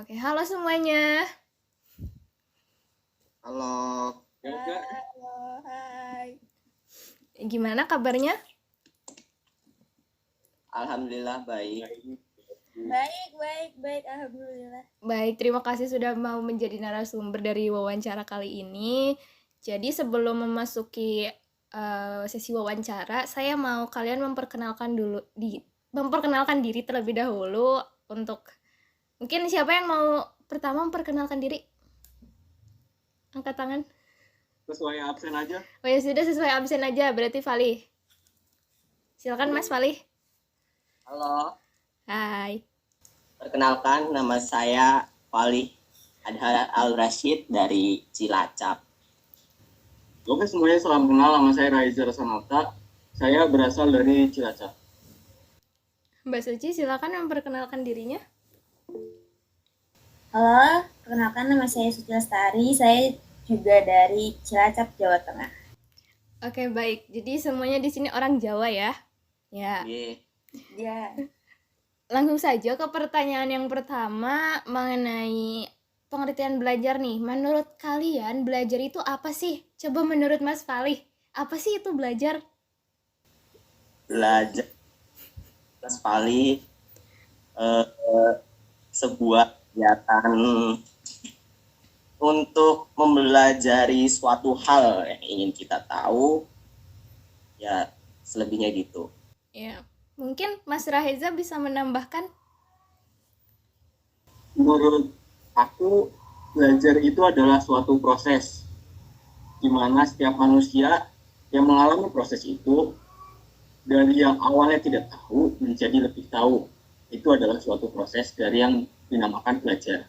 Oke, halo semuanya. Halo, Halo, hai. Gimana kabarnya? alhamdulillah baik. Baik, alhamdulillah. Baik, terima kasih sudah mau menjadi narasumber dari wawancara kali ini. Jadi sebelum memasuki sesi wawancara, saya mau kalian memperkenalkan diri terlebih dahulu. Untuk mungkin siapa yang mau pertama memperkenalkan diri? Angkat tangan. Sesuai absen aja. Oh ya sudah, sesuai absen aja. Berarti Fali. Silakan Mas Fali. Halo, Hai. perkenalkan nama saya Fali Adhar Al-Rashid dari Cilacap. Oke semuanya, salam kenal, nama saya Raiza Rasanata. Saya berasal dari Cilacap. Mbak Suci, silakan memperkenalkan dirinya. Halo, perkenalkan nama saya Suci Lestari. Saya juga dari Cilacap, Jawa Tengah. Oke, baik. Jadi semuanya di sini orang Jawa ya. Ya. Ya. Langsung saja ke pertanyaan yang pertama mengenai pengertian belajar nih. Menurut kalian belajar itu apa sih? Coba menurut Mas Fali, apa sih itu belajar? Belajar, Mas Fali, sebuah kegiatan untuk mempelajari suatu hal yang ingin kita tahu, ya selebihnya gitu. Ya, mungkin Mas Raheza bisa menambahkan. Menurut aku, belajar itu adalah suatu proses di mana setiap manusia yang mengalami proses itu dari yang awalnya tidak tahu menjadi lebih tahu. Itu adalah suatu proses dari yang dinamakan belajar.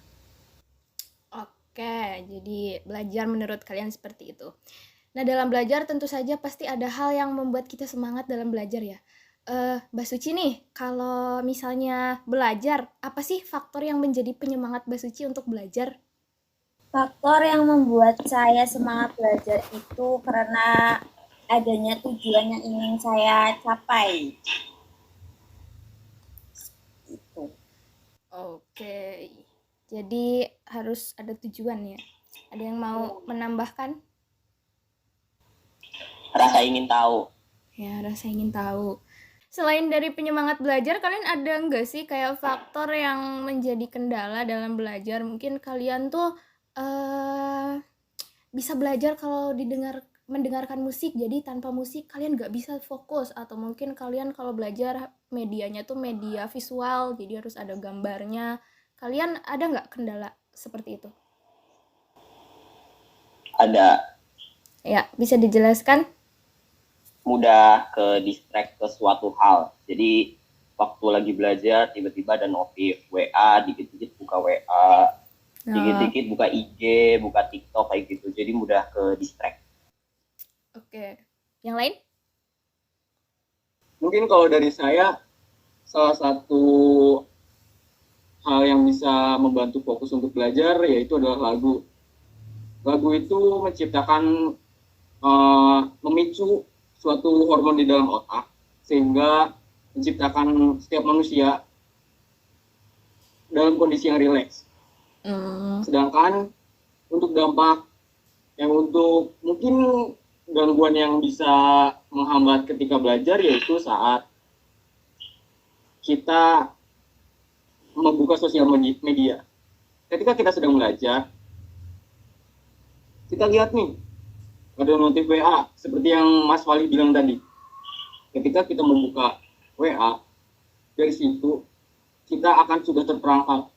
Oke, jadi belajar menurut kalian seperti itu. Nah, dalam belajar tentu saja pasti ada hal yang membuat kita semangat dalam belajar ya. Mbak Suci nih, kalau misalnya belajar, apa sih faktor yang menjadi penyemangat Mbak Suci untuk belajar? Faktor yang membuat saya semangat belajar itu karena adanya tujuan yang ingin saya capai. Itu. Oke, jadi harus ada tujuan ya. Ada yang mau menambahkan? Rasa ingin tahu. Ya, rasa ingin tahu. Selain dari penyemangat belajar, kalian ada nggak sih kayak faktor yang menjadi kendala dalam belajar? Mungkin kalian tuh bisa belajar kalau mendengarkan musik, jadi tanpa musik kalian nggak bisa fokus. Atau mungkin kalian kalau belajar medianya tuh media visual, jadi harus ada gambarnya. Kalian ada nggak kendala seperti itu? Ada. Ya, bisa dijelaskan? Mudah ke distract ke suatu hal. Jadi waktu lagi belajar tiba-tiba ada notif WA, dikit-dikit buka WA, dikit-dikit buka IG, buka TikTok kayak gitu. Jadi mudah ke distract. Oke. Yang lain? Mungkin kalau dari saya, salah satu hal yang bisa membantu fokus untuk belajar yaitu adalah lagu. Lagu itu menciptakan, memicu suatu hormon di dalam otak sehingga menciptakan setiap manusia dalam kondisi yang rileks. Sedangkan untuk dampak yang untuk mungkin gangguan yang bisa menghambat ketika belajar yaitu saat kita membuka sosial media. Ketika kita sedang belajar, kita lihat nih ada notif WA seperti yang Mas Fali bilang tadi. Ketika kita membuka WA, dari situ kita akan sudah terperangkap.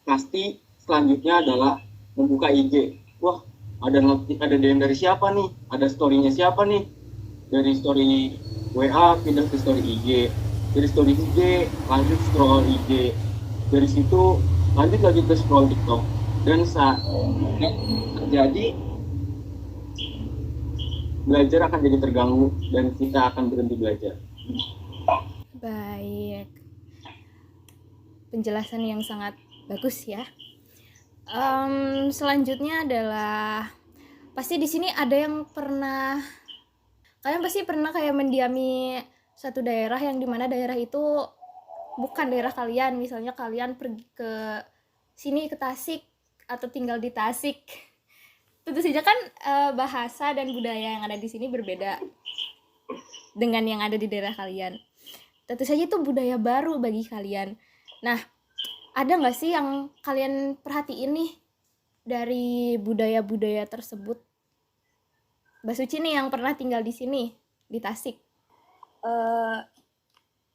Pasti selanjutnya adalah membuka IG. Wah, ada DM dari siapa nih? Ada story-nya siapa nih? Dari story WA pindah ke story IG. Dari story IG lanjut scroll IG. Dari situ lanjut lagi ke scroll TikTok. Dan saat terjadi, belajar akan jadi terganggu dan kita akan berhenti belajar. Baik. Penjelasan yang sangat bagus ya. Selanjutnya adalah pasti di sini ada yang kalian pasti pernah kayak mendiami satu daerah yang dimana daerah itu bukan daerah kalian. Misalnya kalian pergi ke sini ke Tasik atau tinggal di Tasik. Tentu saja kan bahasa dan budaya yang ada di sini berbeda dengan yang ada di daerah kalian. Tentu saja itu budaya baru bagi kalian. Nah, ada nggak sih yang kalian perhatiin nih dari budaya-budaya tersebut? Mbak Suci nih yang pernah tinggal di sini, di Tasik.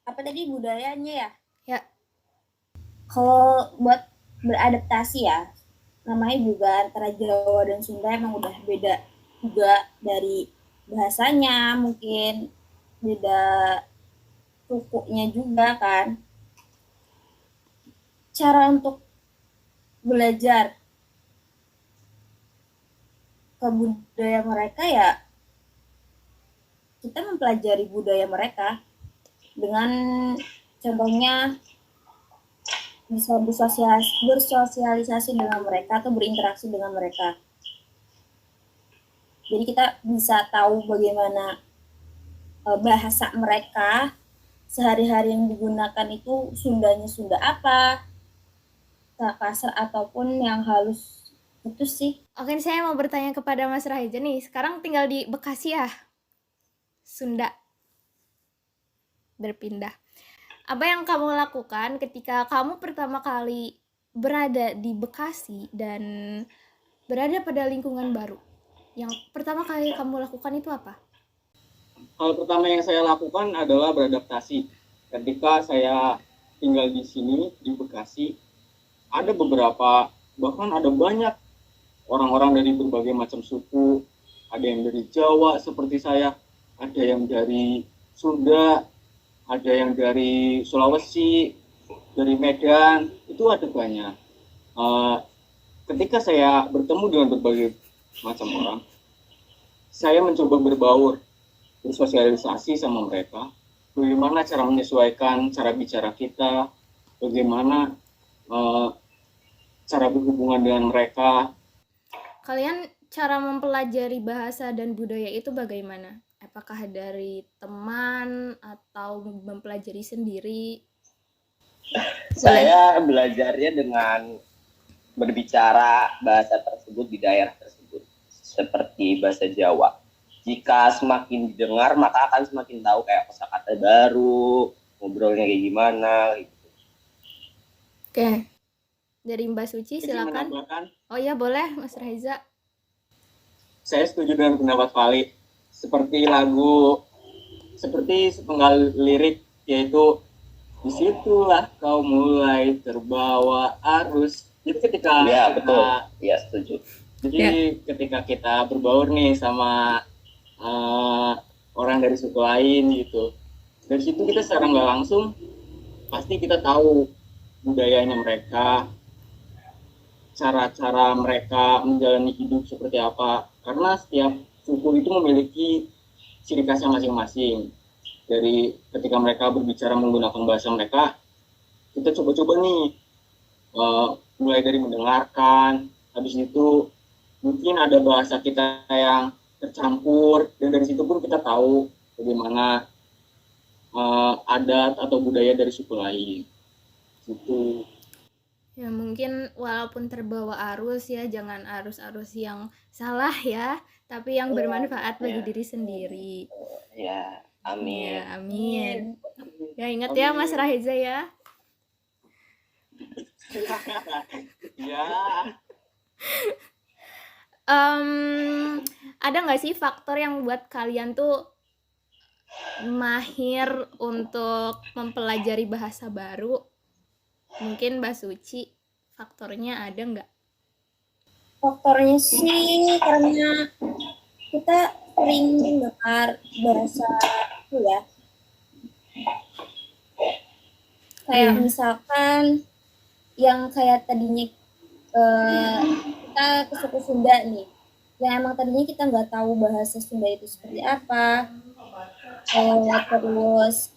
Apa tadi budayanya ya? Ya, Kalau buat beradaptasi ya, namanya juga antara Jawa dan Sunda emang udah beda juga dari bahasanya, mungkin beda sukunya juga kan. Cara untuk belajar ke budaya mereka ya kita mempelajari budaya mereka dengan contohnya bisa bersosialisasi dengan mereka atau berinteraksi dengan mereka. Jadi kita bisa tahu bagaimana bahasa mereka sehari-hari yang digunakan itu Sundanya Sunda apa, kasar ataupun yang halus, itu sih. oke, saya mau bertanya kepada Mas Raija nih. Sekarang tinggal di Bekasi ya? Sunda. Berpindah. Apa yang kamu lakukan ketika kamu pertama kali berada di Bekasi dan berada pada lingkungan baru? Yang pertama kali kamu lakukan itu apa? Hal pertama yang saya lakukan adalah beradaptasi. Ketika saya tinggal di sini, di Bekasi, ada beberapa, bahkan ada banyak orang-orang dari berbagai macam suku. Ada yang dari Jawa seperti saya, ada yang dari Sunda, ada yang dari Sulawesi, dari Medan, itu ada banyak. Ketika saya bertemu dengan berbagai macam orang, saya mencoba berbaur, bersosialisasi sama mereka, bagaimana cara menyesuaikan cara bicara kita, bagaimana cara berhubungan dengan mereka. Kalian cara mempelajari bahasa dan budaya itu bagaimana? Apakah dari teman atau mempelajari sendiri? Saya belajarnya dengan berbicara bahasa tersebut di daerah tersebut, seperti bahasa Jawa. Jika semakin didengar, maka akan semakin tahu kayak kosakata baru, ngobrolnya kayak gimana gitu. Oke. Dari Mbak Suci silakan. Oh iya boleh Mas Reza. Saya setuju dengan pendapat Vali. Seperti sepenggal lirik, yaitu disitulah kau mulai terbawa arus. Jadi ketika Ya betul, ya setuju. Jadi ketika kita berbaur nih sama orang dari suku lain gitu, dari situ kita secara nggak langsung pasti kita tahu budayanya mereka, cara-cara mereka menjalani hidup seperti apa. Karena setiap suku itu memiliki ciri khasnya masing-masing. Dari ketika mereka berbicara menggunakan bahasa mereka, kita coba-coba nih mulai dari mendengarkan, habis itu mungkin ada bahasa kita yang tercampur, dan dari situ pun kita tahu bagaimana adat atau budaya dari suku lain. Gitu. Ya mungkin walaupun terbawa arus ya, jangan arus-arus yang salah ya, tapi yang bermanfaat bagi diri sendiri. Ya, amin. Ya, amin. Ya ingat ya Mas Rahiza ya. Ya. Ada nggak sih faktor yang buat kalian tuh mahir untuk mempelajari bahasa baru? Mungkin Mbak Suci, faktornya ada nggak? Faktornya sih karena kita sering dengar bahasa itu ya. Kayak misalkan yang kayak tadinya kita ke suku Sunda nih, yang emang tadinya kita nggak tahu bahasa Sunda itu seperti apa, terus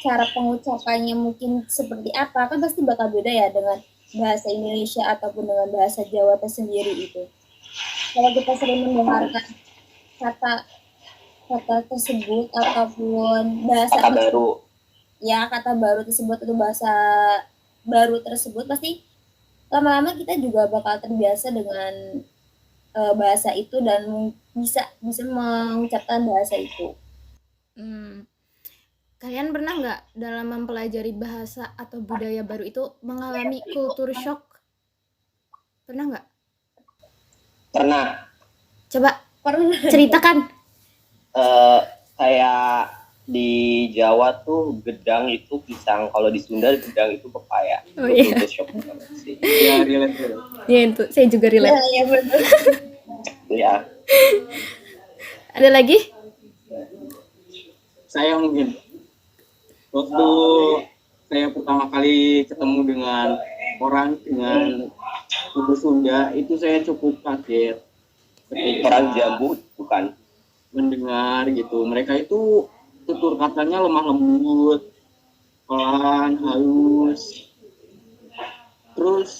cara pengucapannya mungkin seperti apa, kan pasti bakal beda ya dengan bahasa Indonesia ataupun dengan bahasa Jawa tersendiri itu. Kalau kita sering mendengarkan kata tersebut ataupun bahasa Kata baru. Ya, kata baru tersebut itu bahasa baru tersebut pasti lama-lama kita juga bakal terbiasa dengan bahasa itu dan bisa mengucapkan bahasa itu. Kalian pernah nggak dalam mempelajari bahasa atau budaya baru itu mengalami culture shock? Pernah nggak? Pernah. Coba Pernah. ceritakan. Kayak di Jawa tuh gedang itu pisang, kalau di Sunda gedang itu pepaya. Oh iya. Itu shock banget sih. Ya, relate. Ya itu, saya juga relate. Ya betul. Ya. Ada lagi? Saya mungkin waktu saya pertama kali ketemu dengan orang dengan suku Sunda itu saya cukup kaget ketika Orang Jambu bukan. mendengar gitu, mereka itu tutur katanya lemah lembut, pelan, halus. Terus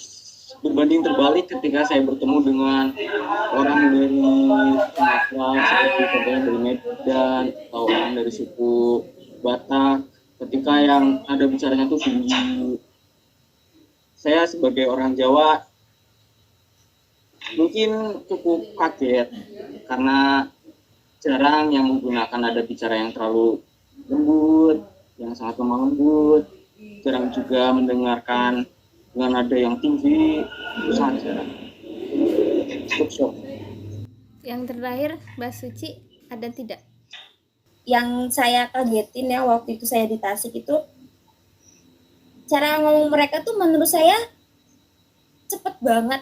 berbanding terbalik ketika saya bertemu dengan orang dari Sumatera seperti contohnya dari Medan atau orang dari suku Batak, ketika yang ada bicaranya tuh tinggi. Saya sebagai orang Jawa mungkin cukup kaget karena jarang yang menggunakan nada bicara yang terlalu lembut, yang sangat lemah lembut. Jarang juga mendengarkan dengan nada yang tinggi, itu sangat jarang. Cukup shock. Yang terakhir, Mbak Suci, ada tidak? Yang saya kagetin ya waktu itu saya di Tasik itu, cara ngomong mereka tuh menurut saya cepet banget.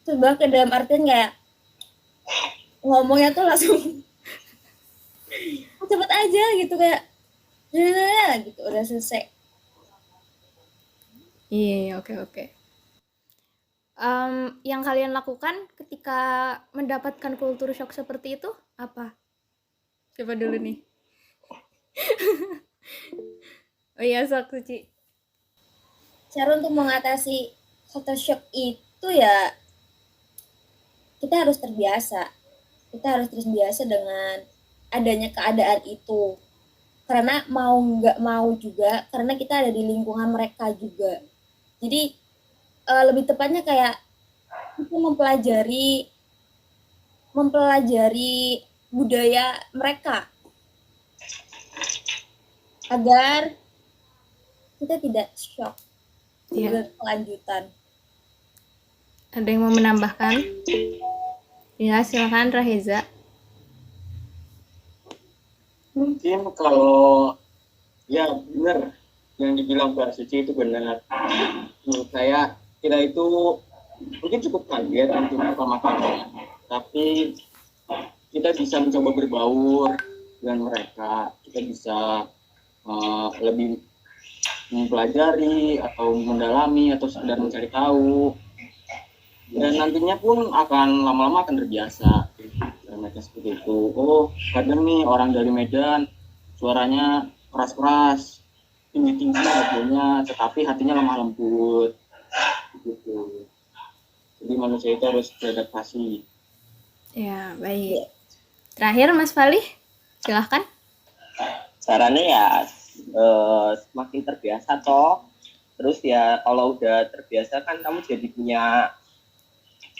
Coba ke dalam artian kayak ngomongnya tuh langsung cepet aja gitu, kayak gitu udah selesai. Iya, oke. Yang kalian lakukan ketika mendapatkan culture shock seperti itu apa? Coba dulu nih. Oh iya, sok Suci. Cara untuk mengatasi culture shock itu ya kita harus terbiasa. Kita harus terbiasa dengan adanya keadaan itu. Karena mau nggak mau juga, karena kita ada di lingkungan mereka juga. Jadi lebih tepatnya kayak kita mempelajari budaya mereka agar kita tidak shock berkelanjutan. Ada yang mau menambahkan? Ya, silakan Raheza. Mungkin kalau ya benar yang dibilang Mbak Suci itu benar. Menurut saya kita itu mungkin cukup kaget untuk pertama kali, tapi kita bisa mencoba berbaur dengan mereka. Kita bisa lebih mempelajari atau mendalami atau sekedar mencari tahu, dan nantinya pun akan lama-lama akan terbiasa mereka seperti itu. Oh, kadang nih orang dari Medan suaranya keras-keras, tinggi-tinggi nadanya, tetapi hatinya lemah lembut gitu. Jadi manusia itu harus beradaptasi. Ya, baik. Terakhir Mas Fali, silahkan. Sarannya ya semakin terbiasa toh. Terus ya kalau udah terbiasa kan kamu jadi punya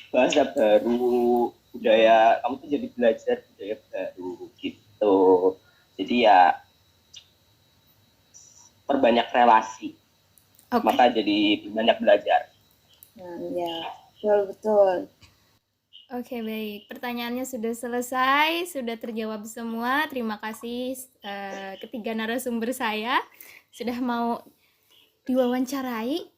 bahasa baru, budaya, kamu tuh jadi belajar budaya baru gitu. Jadi ya perbanyak relasi, maka jadi banyak belajar. Ya, betul. Oke, baik. Pertanyaannya sudah selesai, sudah terjawab semua. Terima kasih ketiga narasumber saya sudah mau diwawancarai.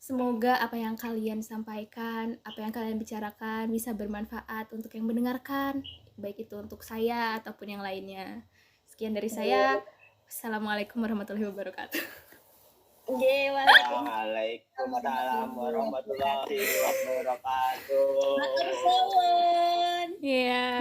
Semoga apa yang kalian sampaikan, apa yang kalian bicarakan bisa bermanfaat untuk yang mendengarkan, baik itu untuk saya ataupun yang lainnya. Sekian dari saya. Assalamualaikum warahmatullahi wabarakatuh. Waalaikumsalam warahmatullahi wabarakatuh. Matur suwun. Iya.